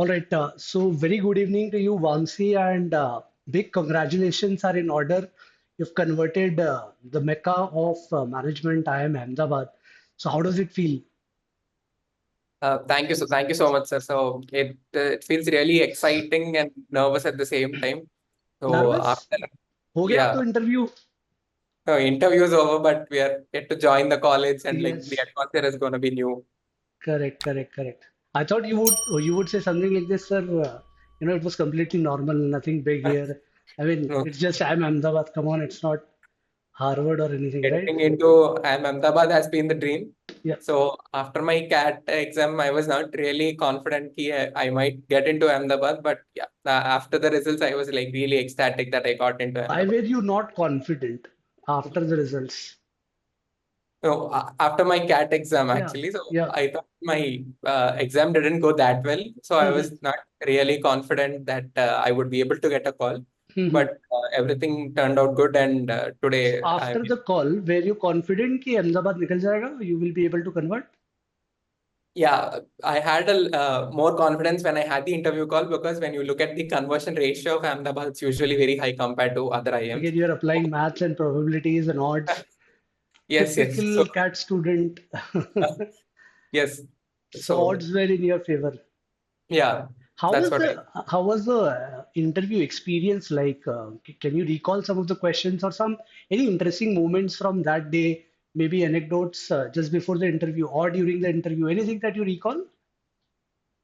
All right. So very good evening to you, Vamsi, and big congratulations are in order. You've converted the Mecca of management, IIM Ahmedabad. So how does it feel? Thank you so much, sir. So it feels really exciting and nervous at the same time. So Nervous? after हो गया तो yeah, interview? interview is over, but we are yet to join the college, and like the Yes. atmosphere is going to be new. Correct, correct, correct. I thought you would say something like this, sir. It was completely normal, nothing big here. I mean, No, it's just IIM Ahmedabad. Come on, it's not Harvard or anything, right? getting into Ahmedabad has been the dream. Yeah. So after my CAT exam, I was not really confident that I might get into Ahmedabad, but yeah, after the results, I was like really ecstatic that I got into Why Ahmedabad. were you not confident after the results? No, after my CAT exam, Yeah, actually. So yeah. I thought my exam didn't go that well. So I Mhm, was not really confident that I would be able to get a call. mhm. But everything turned out good. And So today, after the call, were you confident कि Ahmedabad निकल जाएगा? You will be able to convert? yeah, I had a more confidence when I had the interview call because when you look at the conversion ratio of Ahmedabad, it's usually very high compared to other IIMs. Again, you're applying maths and probabilities and odds. Yes, yes. So, Typical CAT student. yes. So So, odds were in your favor. yeah, How that's was what I. the interview experience like? Can you recall some of the questions or any interesting moments from that day? Maybe anecdotes just before the interview or during the interview. Anything that you recall?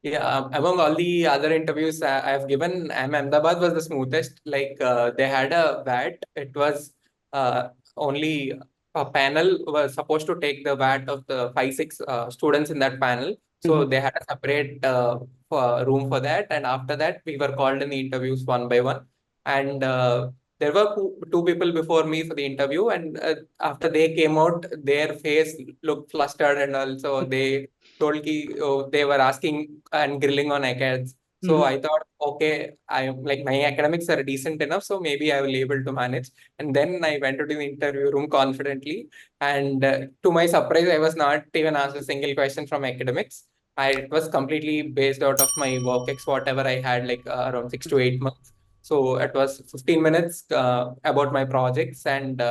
Yeah, among all the other interviews I've given, Ahmedabad was the smoothest. Like they had a VAT. It was only a panel was supposed to take the VAT of the 5, 6 students in that panel. So Mhm. they had a separate room for that. And after that, we were called in the interviews one by one. And there were two people before me for the interview. And after they came out, their face looked flustered, and also told ki, oh, they were asking and grilling on acads. So Mhm. I thought, okay, I like my academics are decent enough, so maybe I will be able to manage. And then I went to the interview room confidently, and to my surprise, I was not even asked a single question from academics. It was completely based out of my work ex whatever I had like around 6 to 8 months. So it was 15 minutes about my projects, and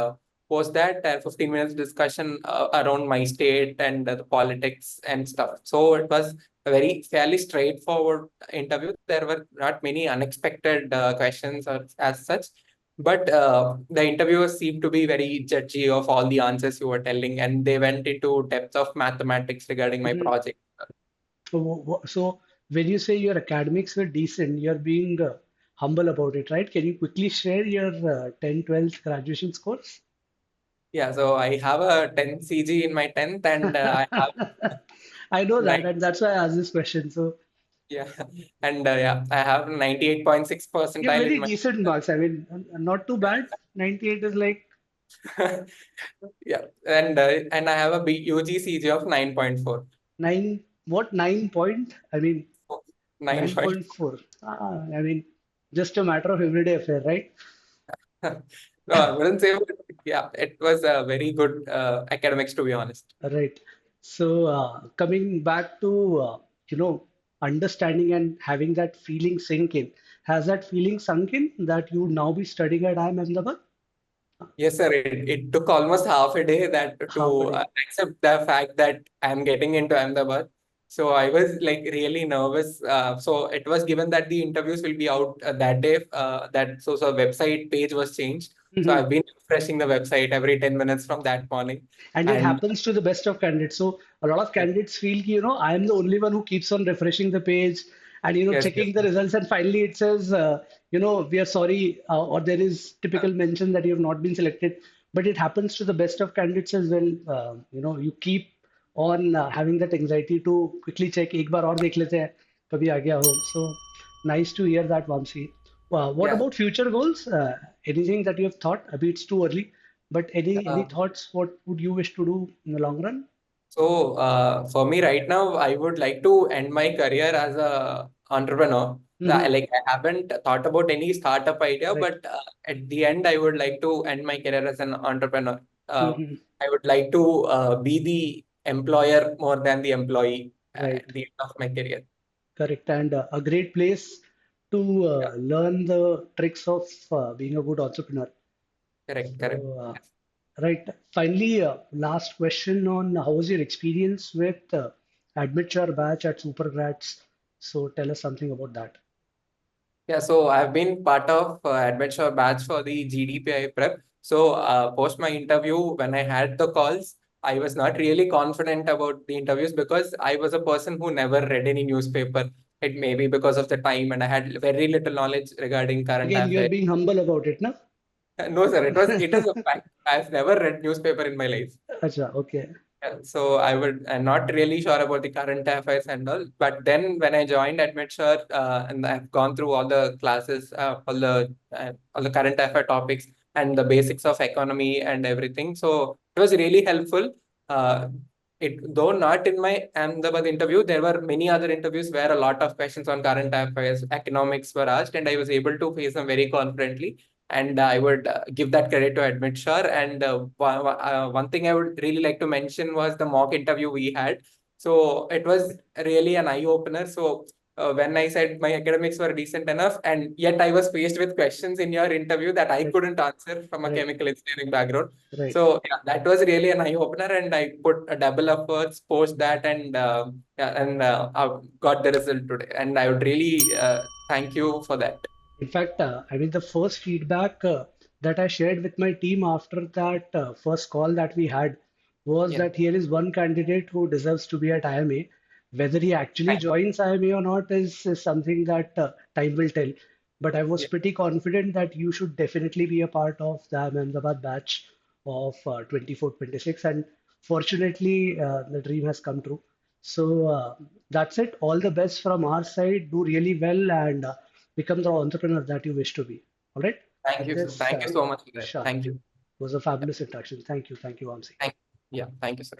post that 15 minutes discussion around my state and the politics and stuff. So it was a very fairly straightforward interview. There were not many unexpected questions or as such, but the interviewers seemed to be very judgy of all the answers you were telling, and they went into depth of mathematics regarding my Mhm. project. So when you say your academics were decent, you're being humble about it, right? Can you quickly share your 10, 12th graduation scores? Yeah, so I have a 10 CG in my 10th, and I have I know that, 9. and that's why I asked this question. So Yeah, and yeah, I have 98.6 you have percentile in very my. decent marks. I mean, not too bad. 98 is like Yeah, and I have a UGCG of 9.4. nine, what, 9 point? I mean, 9.4. 9.4. I mean, just a matter of everyday affair, right? No, I wouldn't say, but yeah, it was a very good academics, to be honest. Right. So coming back to understanding and having that feeling sink in, has that feeling sunk in that you would now be studying at IIM Ahmedabad? Yes, sir. It took almost half a day that Half a to day. accept the fact that I'm getting into Ahmedabad. So I was like really nervous. So it was given that the interviews will be out that day. So website page was changed. So Mhm. I've been refreshing the website every 10 minutes from that morning. And it And happens to the best of candidates. So a lot of yes, candidates feel, I am the only one who keeps on refreshing the page and, yes, yes. checking the results. And finally it says, we are sorry, or there is typical mention that you have not been selected. But it happens to the best of candidates as well. You keep on having that anxiety to quickly check, एक बार और देख लेते हैं, कभी आ गया हो. So nice to hear that, Vamsi. What Yeah. about future goals? Anything that you have thought? Maybe it's too early. But any Uh, thoughts? What would you wish to do in the long run? So, for me right now, I would like to end my career as a entrepreneur. Hmm. Like I haven't thought about any startup idea, Right. but at the end, I would like to end my career as an entrepreneur. Hmm. I would like to be the employer more than the employee Right. at the end of my career. Correct. And a great place to Yeah, learn the tricks of being a good entrepreneur. correct, correct. So, right. Finally, last question on how was your experience with Admit batch at Supergrats? So tell us something about that. Yeah, so I've been part of Adventure batch for the GDPI prep. So post my interview, when I had the calls, I was not really confident about the interviews because I was a person who never read any newspaper. It may be because of the time, and I had very little knowledge regarding current Again, you're affairs. being humble about it, na? No, sir, it is a fact. I've never read newspaper in my life. Acha, okay. Yeah, so I'm not really sure about the current affairs and all. But then when I joined Admitsure, and I've gone through all the classes, all the current affair topics and the basics of economy and everything. So it was really helpful. Uh, though not in my Ahmedabad interview, there were many other interviews where a lot of questions on current affairs, economics were asked, and I was able to face them very confidently. And I would give that credit to Admitsure. And one thing I would really like to mention was the mock interview we had. So it was really an eye opener. So when I said my academics were decent enough, and yet I was faced with questions in your interview that I Right, couldn't answer from a right, chemical engineering background. right. So yeah, that was really an eye opener, and I put a double efforts post that, and yeah, and I got the result today. And I would really thank you for that. In fact, I mean, the first feedback that I shared with my team after that first call that we had was Yeah, that here is one candidate who deserves to be at IMA. Whether he actually thank joins IMA or not is something that time will tell. But I was you. pretty confident that you should definitely be a part of the Ahmedabad batch of 24-26. And fortunately, the dream has come true. So that's it. All the best from our side. Do really well and become the entrepreneur that you wish to be. All right. Thank With you, sir. this, Thank you so much for that. sure. Thank you. It was a Yeah, fabulous introduction. Thank you. Thank you, Vamsi. thank, yeah, thank you, sir.